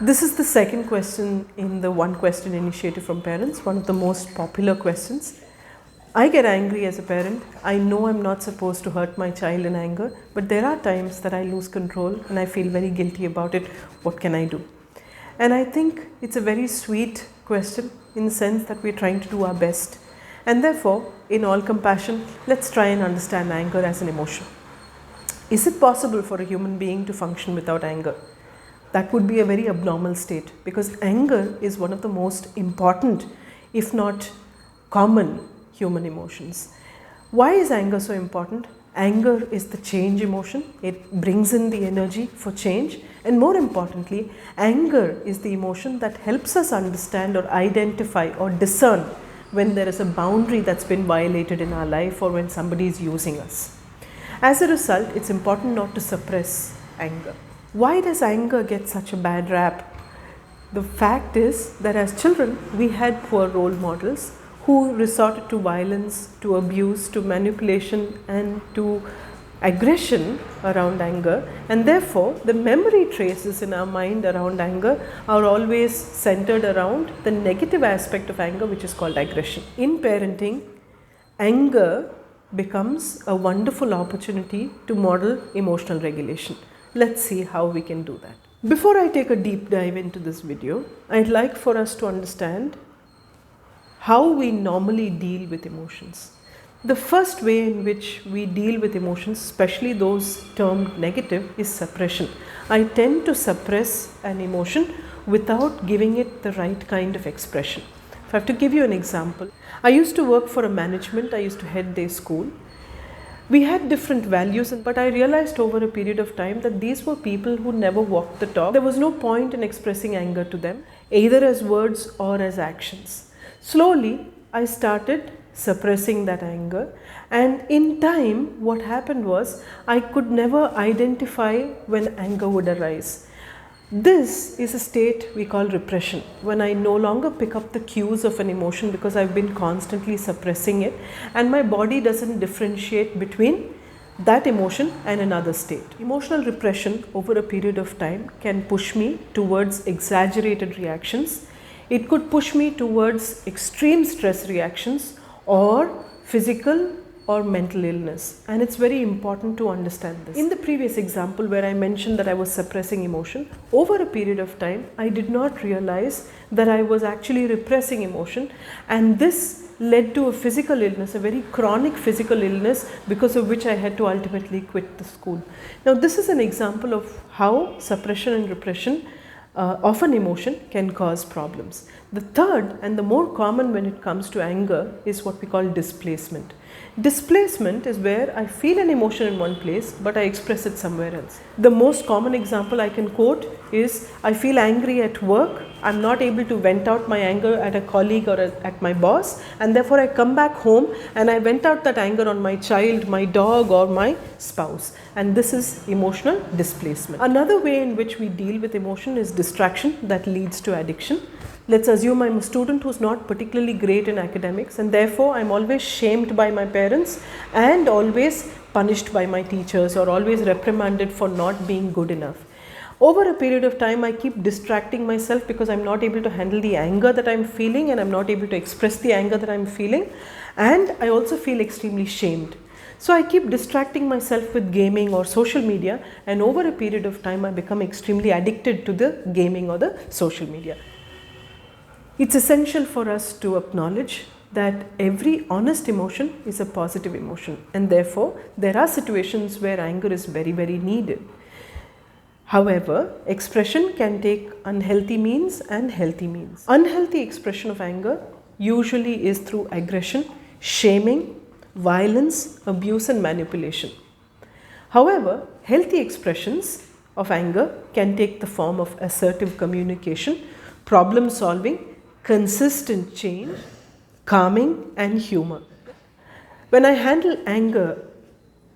This is the second question in the One Question initiative from parents, one of the most popular questions. I get angry as a parent. I know I'm not supposed to hurt my child in anger, but there are times that I lose control and I feel very guilty about it. What can I do? And I think it's a very sweet question in the sense that we're trying to do our best. And therefore, in all compassion, let's try and understand anger as an emotion. Is it possible for a human being to function without anger? That would be a very abnormal state, because anger is one of the most important, if not common, human emotions. Why is anger so important? Anger is the change emotion. It brings in the energy for change, and more importantly, anger is the emotion that helps us understand or identify or discern when there is a boundary that's been violated in our life or when somebody is using us. As a result, it's important not to suppress anger. Why does anger get such a bad rap? The fact is that as children, we had poor role models who resorted to violence, to abuse, to manipulation and to aggression around anger, and therefore the memory traces in our mind around anger are always centered around the negative aspect of anger, which is called aggression. In parenting, anger becomes a wonderful opportunity to model emotional regulation. Let's see how we can do that. Before I take a deep dive into this video, I'd like for us to understand how we normally deal with emotions. The first way in which we deal with emotions, especially those termed negative, is suppression. I tend to suppress an emotion without giving it the right kind of expression. If I have to give you an example, I used to work for a management, I used to head their school. We had different values, but I realized over a period of time that these were people who never walked the talk. There was no point in expressing anger to them, either as words or as actions. Slowly, I started suppressing that anger, and in time, what happened was I could never identify when anger would arise. This is a state we call repression, when I no longer pick up the cues of an emotion because I've been constantly suppressing it and my body doesn't differentiate between that emotion and another state. Emotional repression over a period of time can push me towards exaggerated reactions. It could push me towards extreme stress reactions or physical or mental illness, and it's very important to understand this. In the previous example where I mentioned that I was suppressing emotion, over a period of time I did not realize that I was actually repressing emotion, and this led to a physical illness, a very chronic physical illness, because of which I had to ultimately quit the school. Now this is an example of how suppression and repression of an emotion can cause problems. The third and the more common when it comes to anger is what we call displacement. Displacement is where I feel an emotion in one place but I express it somewhere else. The most common example I can quote is I feel angry at work. I'm not able to vent out my anger at a colleague or at my boss, and therefore I come back home and I vent out that anger on my child, my dog or my spouse, and this is emotional displacement. Another way in which we deal with emotion is distraction that leads to addiction. Let's assume I'm a student who's not particularly great in academics, and therefore I'm always shamed by my parents and always punished by my teachers or always reprimanded for not being good enough. Over a period of time, I keep distracting myself because I'm not able to handle the anger that I'm feeling and I'm not able to express the anger that I'm feeling, and I also feel extremely shamed. So I keep distracting myself with gaming or social media, and over a period of time I become extremely addicted to the gaming or the social media. It's essential for us to acknowledge that every honest emotion is a positive emotion, and therefore there are situations where anger is very, very needed. However, expression can take unhealthy means and healthy means. Unhealthy expression of anger usually is through aggression, shaming, violence, abuse and manipulation. However, healthy expressions of anger can take the form of assertive communication, problem solving, consistent change, calming and humor. When I handle anger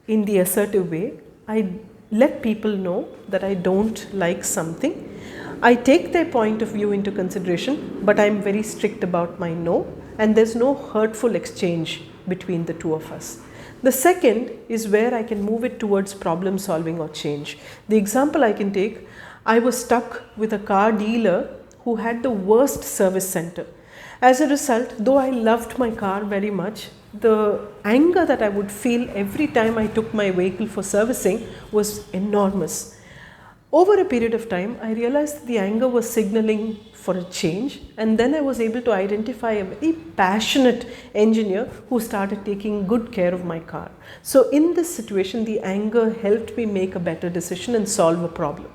in the assertive way, I let people know that I don't like something. I take their point of view into consideration, but I'm very strict about my no, and there's no hurtful exchange between the two of us. The second is where I can move it towards problem solving or change. The example I can take, I was stuck with a car dealer who had the worst service center. As a result, though I loved my car very much, the anger that I would feel every time I took my vehicle for servicing was enormous. Over a period of time, I realized that the anger was signaling for a change, and then I was able to identify a very passionate engineer who started taking good care of my car. So in this situation, the anger helped me make a better decision and solve a problem.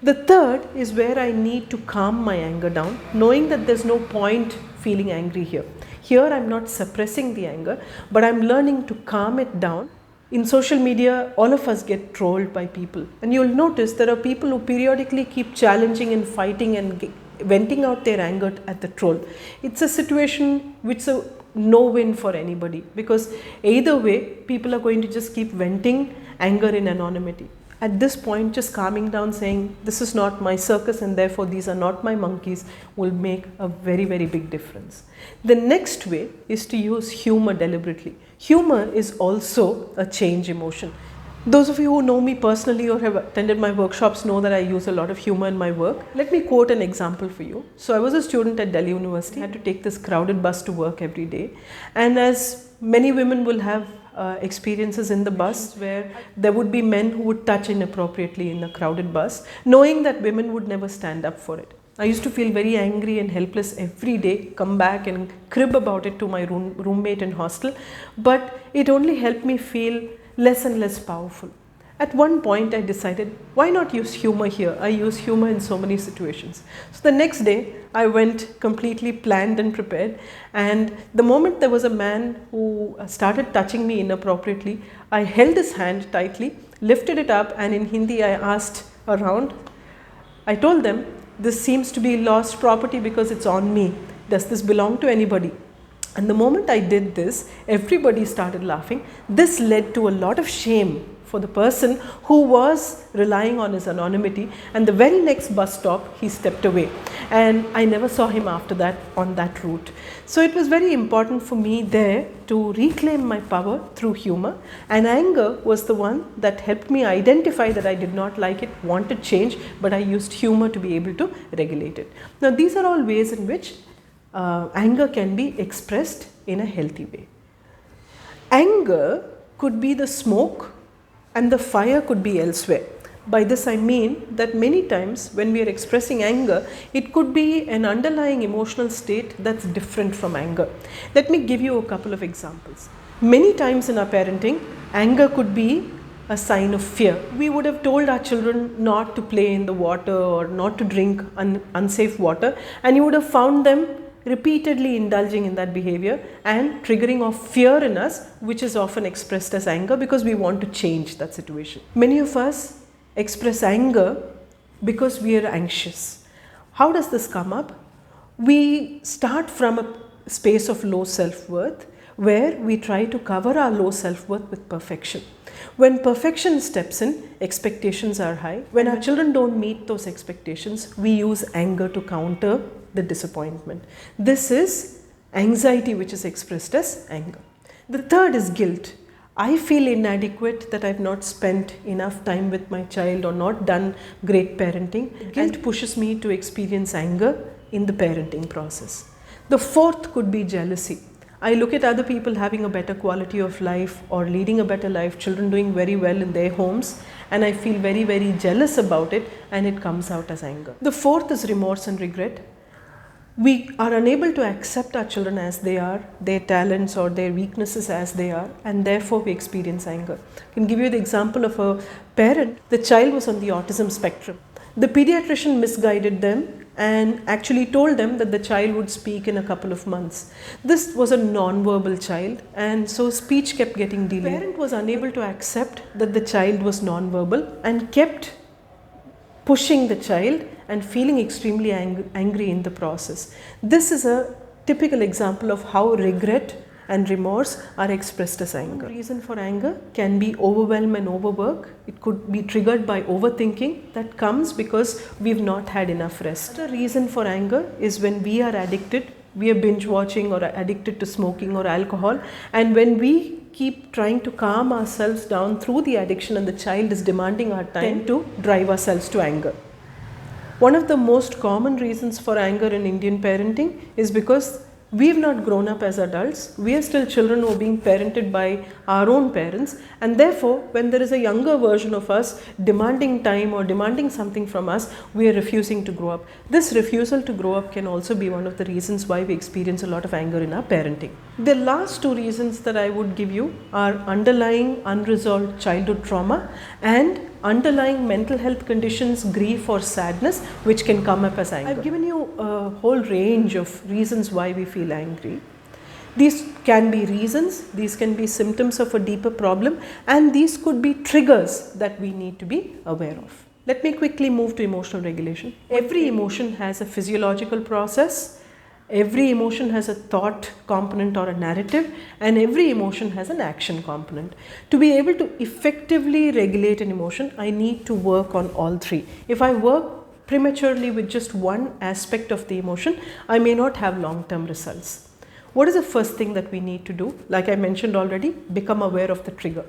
The third is where I need to calm my anger down, knowing that there's no point feeling angry here. Here I'm not suppressing the anger, but I'm learning to calm it down. In social media, all of us get trolled by people, and you'll notice there are people who periodically keep challenging and fighting and venting out their anger at the troll. It's a situation which is a no-win for anybody, because either way people are going to just keep venting anger in anonymity. At this point, just calming down, saying this is not my circus and therefore these are not my monkeys, will make a very, very big difference. The next way is to use humor deliberately. Humor is also a change emotion. Those of you who know me personally or have attended my workshops know that I use a lot of humor in my work. Let me quote an example for you. So I was a student at Delhi University. I had to take this crowded bus to work every day, and as many women will have experiences in the bus where there would be men who would touch inappropriately in a crowded bus, knowing that women would never stand up for it. I used to feel very angry and helpless every day, come back and crib about it to my roommate in hostel, but it only helped me feel less and less powerful. At one point I decided, why not use humor here? I use humor in so many situations. So the next day I went completely planned and prepared, and the moment there was a man who started touching me inappropriately, I held his hand tightly, lifted it up, and in Hindi I asked around. I told them, this seems to be lost property because it's on me. Does this belong to anybody? And the moment I did this, everybody started laughing. This led to a lot of shame for the person who was relying on his anonymity, and the very next bus stop he stepped away, and I never saw him after that on that route. So it was very important for me there to reclaim my power through humor, and anger was the one that helped me identify that I did not like it, wanted change, but I used humor to be able to regulate it. Now these are all ways in which anger can be expressed in a healthy way. Anger could be the smoke and the fire could be elsewhere. By this I mean that many times when we are expressing anger, it could be an underlying emotional state that's different from anger. Let me give you a couple of examples. Many times in our parenting, anger could be a sign of fear. We would have told our children not to play in the water or not to drink unsafe water, and you would have found them repeatedly indulging in that behavior and triggering off fear in us, which is often expressed as anger because we want to change that situation. Many of us express anger because we are anxious. How does this come up? We start from a space of low self-worth where we try to cover our low self-worth with perfection. When perfection steps in, expectations are high. When our children don't meet those expectations, we use anger to counter the disappointment. This is anxiety, which is expressed as anger. The third is guilt. I feel inadequate, that I've not spent enough time with my child or not done great parenting. Guilt pushes me to experience anger in the parenting process. The fourth could be jealousy. I look at other people having a better quality of life or leading a better life, children doing very well in their homes, and I feel very, very jealous about it, and it comes out as anger. The fourth is remorse and regret. We are unable to accept our children as they are, their talents or their weaknesses as they are, and therefore we experience anger. I can give you the example of a parent. The child was on the autism spectrum. The pediatrician misguided them and actually told them that the child would speak in a couple of months. This was a non-verbal child, and so speech kept getting delayed. The parent was unable to accept that the child was non-verbal and kept pushing the child and feeling extremely angry in the process. This is a typical example of how regret and remorse are expressed as anger. The reason for anger can be overwhelm and overwork. It could be triggered by overthinking that comes because we've not had enough rest. The reason for anger is when we are addicted, we are binge watching or are addicted to smoking or alcohol, and when we keep trying to calm ourselves down through the addiction and the child is demanding our time to drive ourselves to anger. One of the most common reasons for anger in Indian parenting is because we've not grown up as adults. We are still children who are being parented by our own parents, and therefore when there is a younger version of us demanding time or demanding something from us, we are refusing to grow up. This refusal to grow up can also be one of the reasons why we experience a lot of anger in our parenting. The last two reasons that I would give you are underlying unresolved childhood trauma and underlying mental health conditions, grief or sadness, which can come up as anger. I've given you a whole range of reasons why we feel angry. These can be reasons, these can be symptoms of a deeper problem, and these could be triggers that we need to be aware of. Let me quickly move to emotional regulation. Every emotion has a physiological process. Every emotion has a thought component or a narrative, and every emotion has an action component. To be able to effectively regulate an emotion, I need to work on all three. If I work prematurely with just one aspect of the emotion, I may not have long-term results. What is the first thing that we need to do? Like I mentioned already, become aware of the trigger.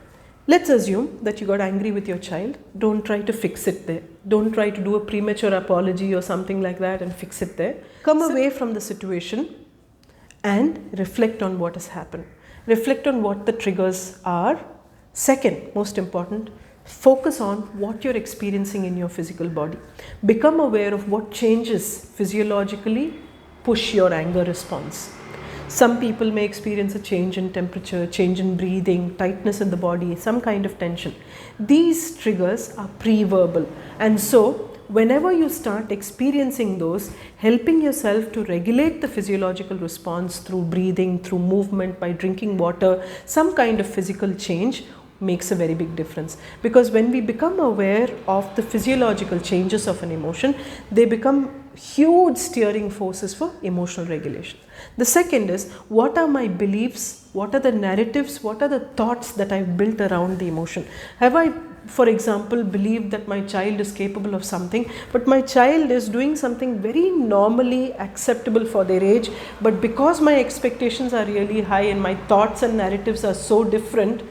Let's assume that you got angry with your child. Don't try to fix it there. Don't try to do a premature apology or something like that and fix it there. Come away from the situation and reflect on what has happened. Reflect on what the triggers are. Second, most important, focus on what you're experiencing in your physical body. Become aware of what changes physiologically push your anger response. Some people may experience a change in temperature, change in breathing, tightness in the body, some kind of tension. These triggers are pre-verbal, and so whenever you start experiencing those, helping yourself to regulate the physiological response through breathing, through movement, by drinking water, some kind of physical change makes a very big difference. Because when we become aware of the physiological changes of an emotion, they become huge steering forces for emotional regulation. The second is, what are my beliefs, what are the narratives, what are the thoughts that I've built around the emotion? Have I, for example, believed that my child is capable of something, but my child is doing something very normally acceptable for their age, but because my expectations are really high and my thoughts and narratives are so different,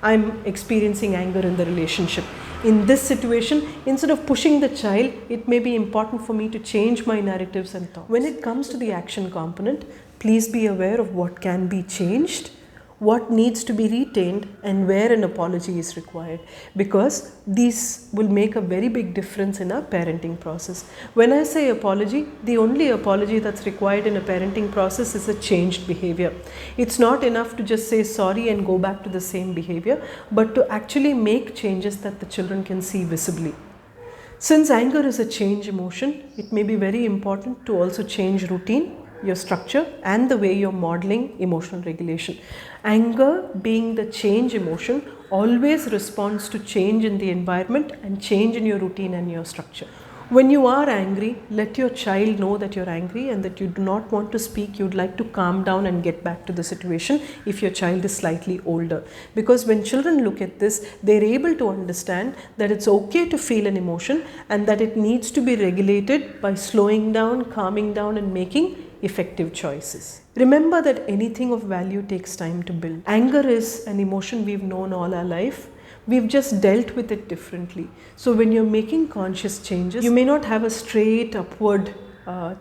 I'm experiencing anger in the relationship. In this situation, instead of pushing the child, it may be important for me to change my narratives and thoughts. When it comes to the action component, please be aware of what can be changed, what needs to be retained, and where an apology is required, because these will make a very big difference in our parenting process. When I say apology, the only apology that's required in a parenting process is a changed behavior. It's not enough to just say sorry and go back to the same behavior, but to actually make changes that the children can see visibly. Since anger is a change emotion, it may be very important to also change routine, your structure, and the way you're modeling emotional regulation. Anger, being the change emotion, always responds to change in the environment and change in your routine and your structure. When you are angry, let your child know that you're angry and that you do not want to speak. You'd like to calm down and get back to the situation if your child is slightly older. Because when children look at this, they're able to understand that it's okay to feel an emotion and that it needs to be regulated by slowing down, calming down, and making effective choices. Remember that anything of value takes time to build. Anger is an emotion we've known all our life. We've just dealt with it differently. So when you're making conscious changes, you may not have a straight upward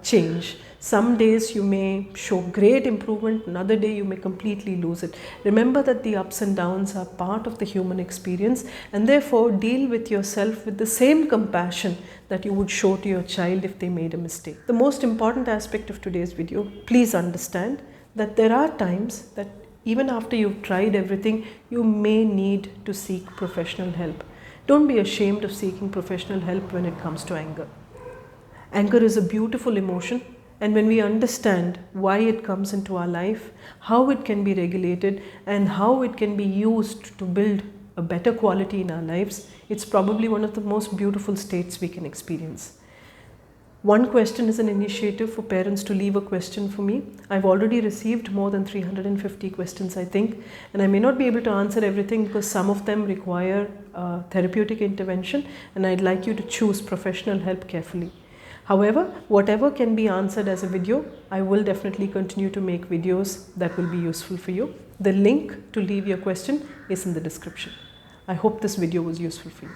change. Some days you may show great improvement, another day you may completely lose it. Remember that the ups and downs are part of the human experience, and therefore deal with yourself with the same compassion that you would show to your child if they made a mistake. The most important aspect of today's video, please understand that there are times that even after you've tried everything, you may need to seek professional help. Don't be ashamed of seeking professional help when it comes to anger. Anger is a beautiful emotion, and when we understand why it comes into our life, how it can be regulated, and how it can be used to build a better quality in our lives, it's probably one of the most beautiful states we can experience. One question is an initiative for parents to leave a question for me. I've already received more than 350 questions, I think, and I may not be able to answer everything because some of them require therapeutic intervention, and I'd like you to choose professional help carefully. However, whatever can be answered as a video, I will definitely continue to make videos that will be useful for you. The link to leave your question is in the description. I hope this video was useful for you.